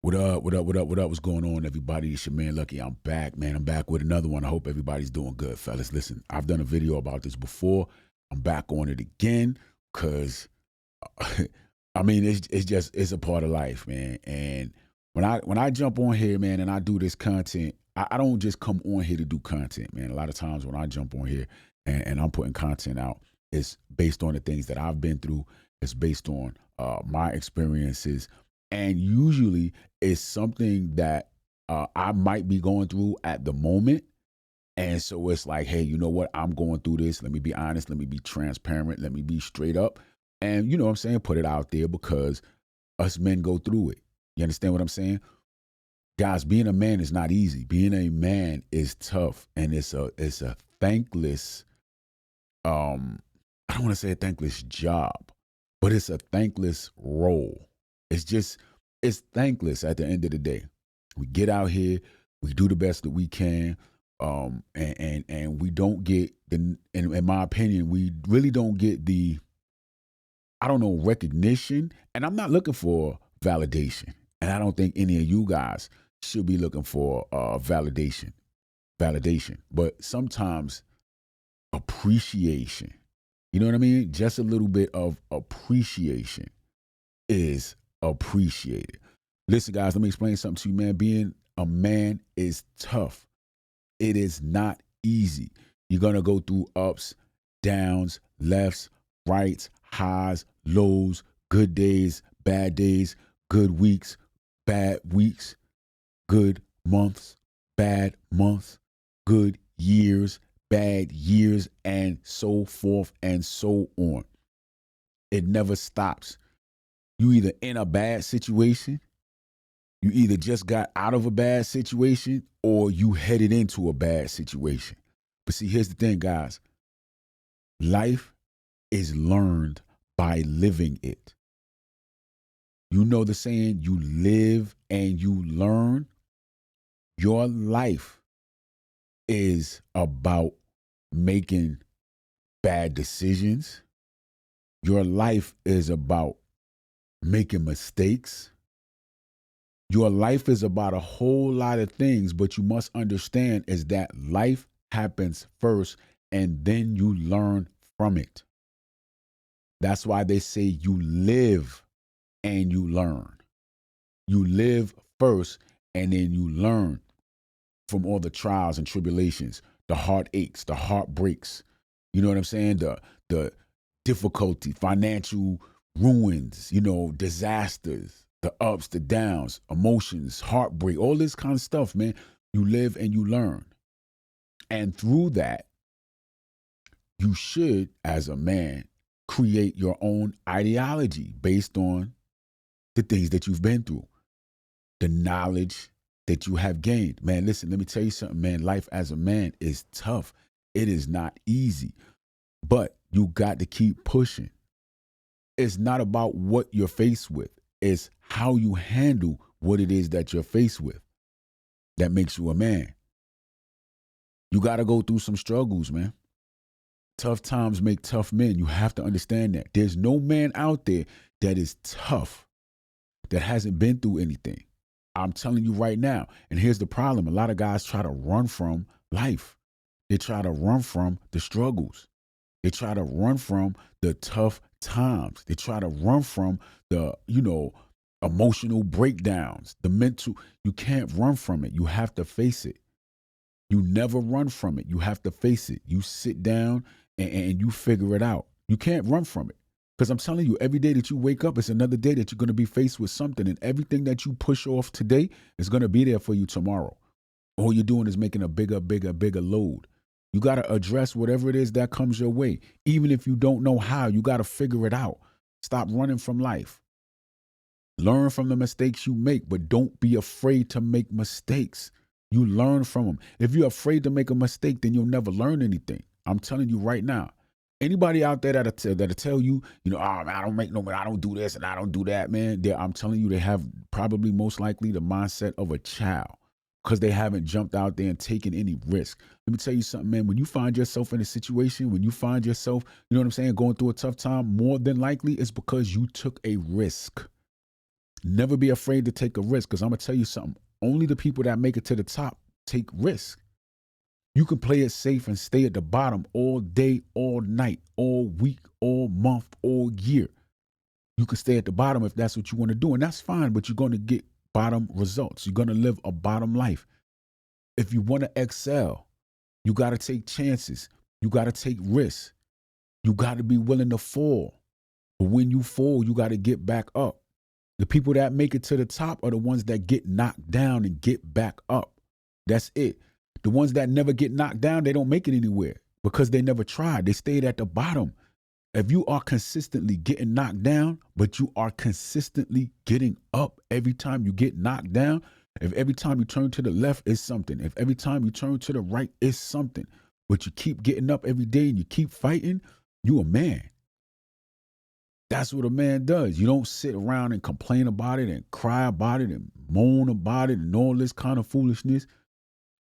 What up? What up? What up? What up? What's going on, everybody? It's your man Lucky. I'm back, man. I'm back with another one. I hope everybody's doing good, fellas. Listen, I've done a video about this before. I'm back on it again because, I mean, it's a part of life, man. And when I jump on here, man, and I do this content, I don't just come on here to do content, man. A lot of times when I jump on here and I'm putting content out, it's based on the things that I've been through. It's based on my experiences, and usually it's something that I might be going through at the moment. And so it's like, hey, you know what? I'm going through this. Let me be honest. Let me be transparent. Let me be straight up. And you know what I'm saying? Put it out there because us men go through it. You understand what I'm saying? Guys, being a man is not easy. Being a man is tough. And it's a thankless, I don't want to say a thankless job, but it's a thankless role. It's thankless at the end of the day. We get out here, we do the best that we can, and we don't get in my opinion, we really don't get the, I don't know, recognition. And I'm not looking for validation, and I don't think any of you guys should be looking for validation. But sometimes appreciation. You know what I mean? Just a little bit of appreciation is appreciated. Listen, guys, let me explain something to you, man. Being a man is tough. It is not easy. You're going to go through ups, downs, lefts, rights, highs, lows, good days, good weeks, good months, bad months, good years, bad years, and so forth and so on. It never stops. You either in a bad situation, you either just got out of a bad situation, or you headed into a bad situation. But see, here's the thing, guys. Life is learned by living it. You know the saying, you live and you learn. Your life is about making bad decisions. Your life is about making mistakes. Your life is about a whole lot of things, but you must understand is that life happens first and then you learn from it. That's why they say you live and you learn. You live first and then you learn from all the trials and tribulations, the heartaches, the heartbreaks. You know what I'm saying? The difficulty, financial ruins, disasters, the ups, the downs, emotions, heartbreak, all this kind of stuff, man. You live and you learn. And through that, you should, as a man, create your own ideology based on the things that you've been through, the knowledge that you have gained. Man, listen, let me tell you something, man. Life as a man is tough. It is not easy, but you got to keep pushing. It's not about what you're faced with. It's how you handle what it is that you're faced with that makes you a man. You got to go through some struggles, man. Tough times make tough men. You have to understand that. There's no man out there that is tough that hasn't been through anything. I'm telling you right now. And here's the problem. A lot of guys try to run from life. They try to run from the struggles. They try to run from the tough times. They try to run from the, emotional breakdowns, the mental. You can't run from it. You have to face it. You never run from it. You have to face it. You sit down and you figure it out. You can't run from it. Because I'm telling you, every day that you wake up, it's another day that you're going to be faced with something. And everything that you push off today is going to be there for you tomorrow. All you're doing is making a bigger load. You got to address whatever it is that comes your way. Even if you don't know how, you got to figure it out. Stop running from life. Learn from the mistakes you make, but don't be afraid to make mistakes. You learn from them. If you're afraid to make a mistake, then you'll never learn anything. I'm telling you right now. Anybody out there that'll tell you, oh, man, I don't do this and I don't do that, man. I'm telling you, they have probably most likely the mindset of a child because they haven't jumped out there and taken any risk. Let me tell you something, man. When you find yourself in a situation, when you find yourself, you know what I'm saying, going through a tough time, more than likely it's because you took a risk. Never be afraid to take a risk, because I'm going to tell you something. Only the people that make it to the top take risks. You can play it safe and stay at the bottom all day, all night, all week, all month, all year. You can stay at the bottom if that's what you want to do, and that's fine, but you're going to get bottom results. You're going to live a bottom life. If you want to excel, you got to take chances. You got to take risks. You got to be willing to fall. But when you fall, you got to get back up. The people that make it to the top are the ones that get knocked down and get back up. That's it. The ones that never get knocked down, they don't make it anywhere because they never tried. They stayed at the bottom. If you are consistently getting knocked down, but you are consistently getting up every time you get knocked down, if every time you turn to the left is something, if every time you turn to the right is something, but you keep getting up every day and you keep fighting, you a man. That's what a man does. You don't sit around and complain about it and cry about it and moan about it and all this kind of foolishness.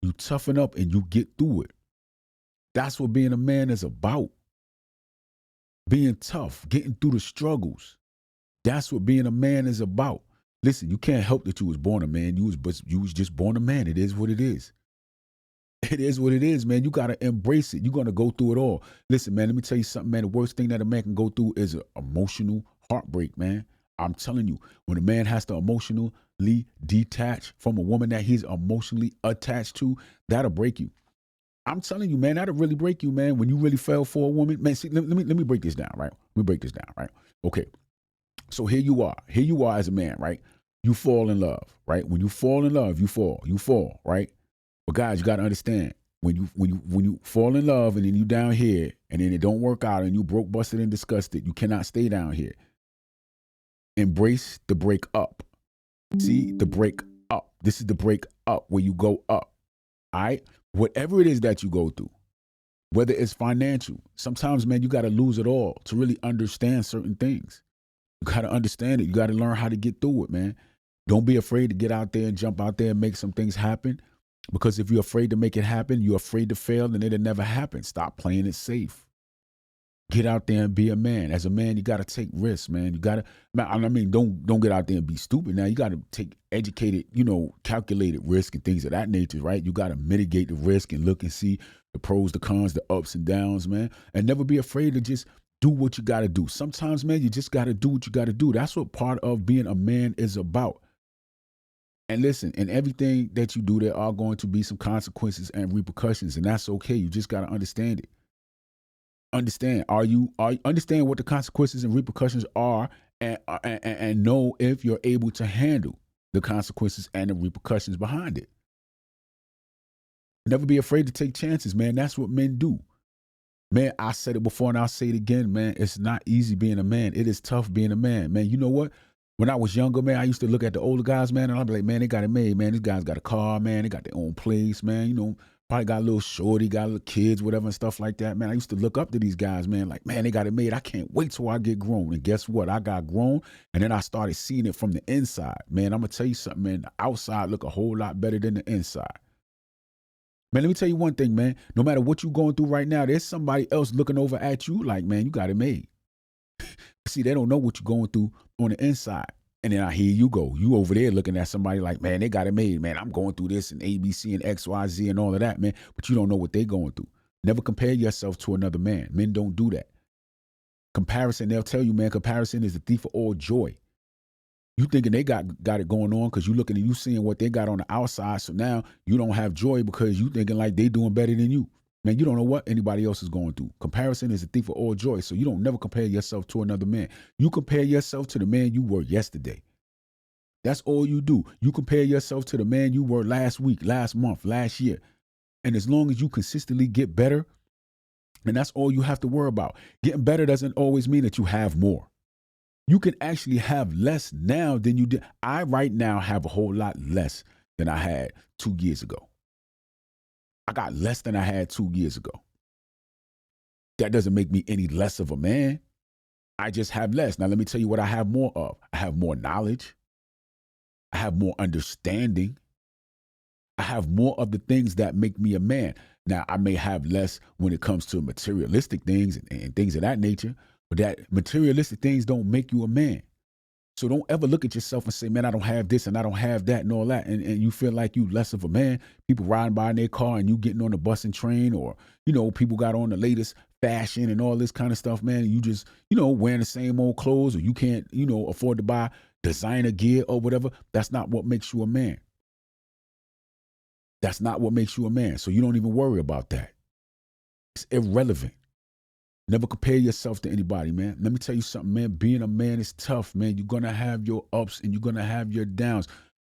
You toughen up and you get through it. That's what being a man is about. Being tough, getting through the struggles. That's what being a man is about. Listen, you can't help that you was born a man. You was just born a man. It is what it is. It is what it is, man. You got to embrace it. You're going to go through it all. Listen, man, let me tell you something, man. The worst thing that a man can go through is an emotional heartbreak, man. I'm telling you, when a man has to emotionally detach from a woman that he's emotionally attached to, that'll break you. I'm telling you, man, that'll really break you, man. When you really fell for a woman, man, see, let me break this down, right? Let me break this down, right? Okay. So here you are as a man, right? You fall in love, right? When you fall in love, you fall, right? But guys, you got to understand, when you fall in love and then you down here and then it don't work out and you broke, busted, and disgusted, you cannot stay down here. Embrace the break up. See, the break up. This is the break up where you go up. All right? Whatever it is that you go through, whether it's financial, sometimes, man, you got to lose it all to really understand certain things. You got to understand it. You got to learn how to get through it, man. Don't be afraid to get out there and jump out there and make some things happen. Because if you're afraid to make it happen, you're afraid to fail, and it'll never happen. Stop playing it safe. Get out there and be a man. As a man, you got to take risks, man. You got to, I mean, don't get out there and be stupid. Now, you got to take educated, calculated risk and things of that nature, right? You got to mitigate the risk and look and see the pros, the cons, the ups and downs, man. And never be afraid to just do what you got to do. Sometimes, man, you just got to do what you got to do. That's what part of being a man is about. And listen, in everything that you do, there are going to be some consequences and repercussions, and that's okay. You just got to understand it. Understand. Understand what the consequences and repercussions are, and know if you're able to handle the consequences and the repercussions behind it. Never be afraid to take chances, man. That's what men do. Man, I said it before and I'll say it again, man. It's not easy being a man. It is tough being a man. Man, you know what? When I was younger, man, I used to look at the older guys, man, and I'd be like, man, they got it made, man. These guys got a car, man. They got their own place, man. Probably got a little shorty, got little kids, whatever, and stuff like that, man. I used to look up to these guys, man, like, man, they got it made. I can't wait till I get grown. And guess what? I got grown, and then I started seeing it from the inside. Man, I'm going to tell you something, man. The outside look a whole lot better than the inside. Man, let me tell you one thing, man. No matter what you're going through right now, there's somebody else looking over at you like, man, you got it made. See, they don't know what you're going through on the inside. And then here you go. You over there looking at somebody like, man, they got it made. Man, I'm going through this and ABC and XYZ and all of that, man. But you don't know what they're going through. Never compare yourself to another man. Men don't do that. Comparison, they'll tell you, man, comparison is the thief of all joy. You thinking they got it going on because you looking and you seeing what they got on the outside. So now you don't have joy because you thinking like they doing better than you. Man, you don't know what anybody else is going through. Comparison is the thief of all joy. So you don't never compare yourself to another man. You compare yourself to the man you were yesterday. That's all you do. You compare yourself to the man you were last week, last month, last year. And as long as you consistently get better, and that's all you have to worry about. Getting better doesn't always mean that you have more. You can actually have less now than you did. I right now have a whole lot less than I had 2 years ago. I got less than I had 2 years ago. That doesn't make me any less of a man. I just have less. Now, let me tell you what I have more of. I have more knowledge. I have more understanding. I have more of the things that make me a man. Now, I may have less when it comes to materialistic things and things of that nature, but that materialistic things don't make you a man. So don't ever look at yourself and say, man, I don't have this and I don't have that and all that. And you feel like you less of a man. People riding by in their car and you getting on the bus and train, or, people got on the latest fashion and all this kind of stuff, man. And you just, wearing the same old clothes, or you can't, afford to buy designer gear or whatever. That's not what makes you a man. That's not what makes you a man. So you don't even worry about that. It's irrelevant. Never compare yourself to anybody, man. Let me tell you something, man. Being a man is tough, man. You're going to have your ups and you're going to have your downs.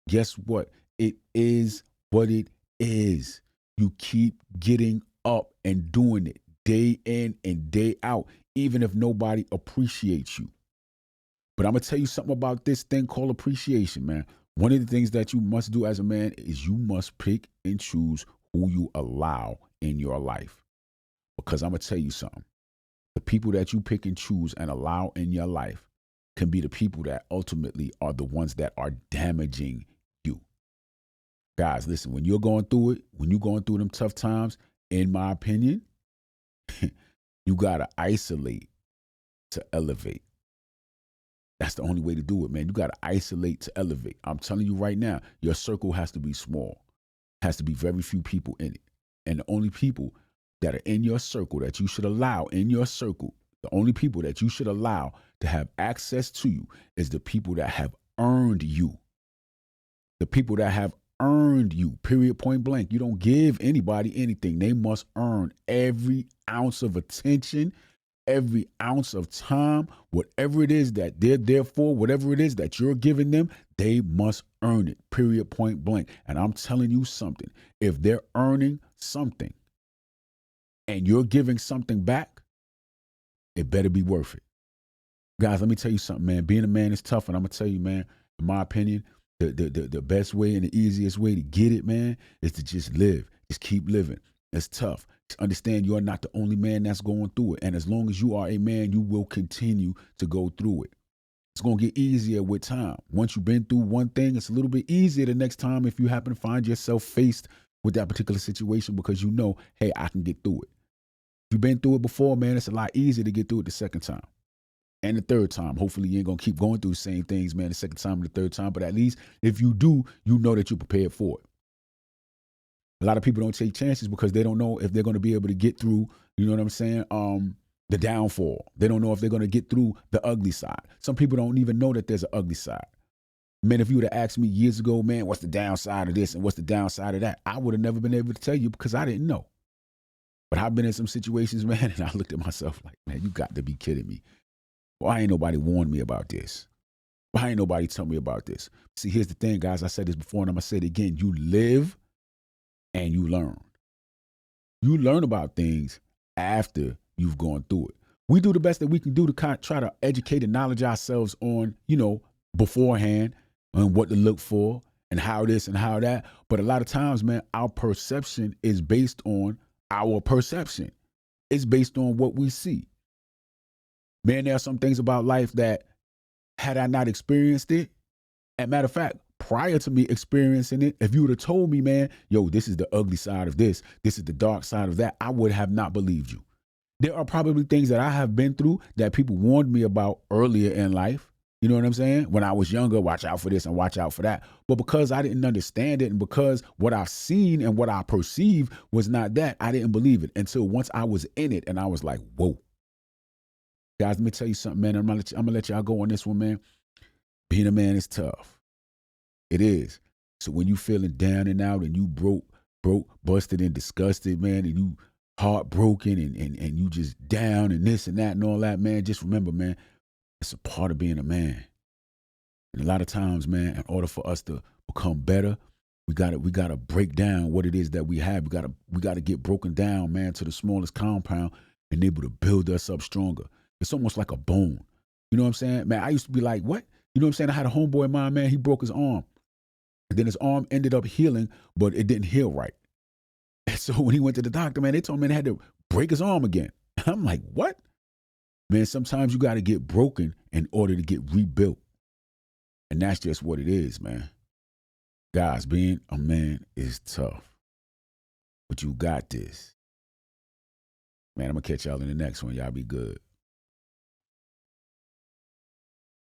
Guess what? It is what it is. You keep getting up and doing it day in and day out, even if nobody appreciates you. But I'm going to tell you something about this thing called appreciation, man. One of the things that you must do as a man is you must pick and choose who you allow in your life. Because I'm going to tell you something. The people that you pick and choose and allow in your life can be the people that ultimately are the ones that are damaging you. Guys, listen, when you're going through it, when you're going through them tough times, in my opinion, you got to isolate to elevate. That's the only way to do it, man. You got to isolate to elevate. I'm telling you right now, your circle has to be small. Has to be very few people in it. And the only people that are in your circle that you should allow in your circle, the only people that you should allow to have access to you is the people that have earned you. The people that have earned you, period, point blank. You don't give anybody anything. They must earn every ounce of attention, every ounce of time, whatever it is that they're there for, whatever it is that you're giving them, they must earn it, period, point blank. And I'm telling you something. If they're earning something, and you're giving something back, it better be worth it. Guys, let me tell you something, man. Being a man is tough, and I'm going to tell you, man, in my opinion, the best way and the easiest way to get it, man, is to just live. Just keep living. It's tough. Just understand you're not the only man that's going through it. And as long as you are a man, you will continue to go through it. It's going to get easier with time. Once you've been through one thing, it's a little bit easier the next time if you happen to find yourself faced with that particular situation, because you know, hey, I can get through it. If you've been through it before, man, it's a lot easier to get through it the second time and the third time. Hopefully you ain't going to keep going through the same things, man, the second time and the third time. But at least if you do, you know that you're prepared for it. A lot of people don't take chances because they don't know if they're going to be able to get through, you know what I'm saying, the downfall. They don't know if they're going to get through the ugly side. Some people don't even know that there's an ugly side. Man, if you would have asked me years ago, man, what's the downside of this and what's the downside of that, I would have never been able to tell you because I didn't know. But I've been in some situations, man, and I looked at myself like, man, you got to be kidding me. Why ain't nobody warned me about this? Why ain't nobody tell me about this? See, here's the thing, guys. I said this before and I'm going to say it again. You live and you learn. You learn about things after you've gone through it. We do the best that we can do to try to educate and knowledge ourselves on, beforehand and what to look for and how this and how that. But a lot of times, man, our perception is based on our perception. It's based on what we see. Man, there are some things about life that had I not experienced it, and matter of fact, prior to me experiencing it, if you would have told me, man, yo, this is the ugly side of this is the dark side of that, I would have not believed you. There are probably things that I have been through that people warned me about earlier in life. You know what I'm saying? When I was younger, watch out for this and watch out for that. But because I didn't understand it and because what I've seen and what I perceived was not that, I didn't believe it until once I was in it and I was like, whoa. Guys, let me tell you something, man. I'm going to let y'all go on this one, man. Being a man is tough. It is. So when you feeling down and out and you broke, busted and disgusted, man, and you heartbroken and you just down and this and that and all that, man, just remember, man, it's a part of being a man. And a lot of times, man, in order for us to become better, we gotta break down what it is that we have. We gotta get broken down, man, to the smallest compound and able to build us up stronger. It's almost like a bone. You know what I'm saying? Man, I used to be like, what? You know what I'm saying? I had a homeboy of mine, man, he broke his arm. And then his arm ended up healing, but it didn't heal right. And so when he went to the doctor, man, they told him, man, they had to break his arm again. I'm like, what? Man, sometimes you got to get broken in order to get rebuilt. And that's just what it is, man. Guys, being a man is tough. But you got this. Man, I'm going to catch y'all in the next one. Y'all be good.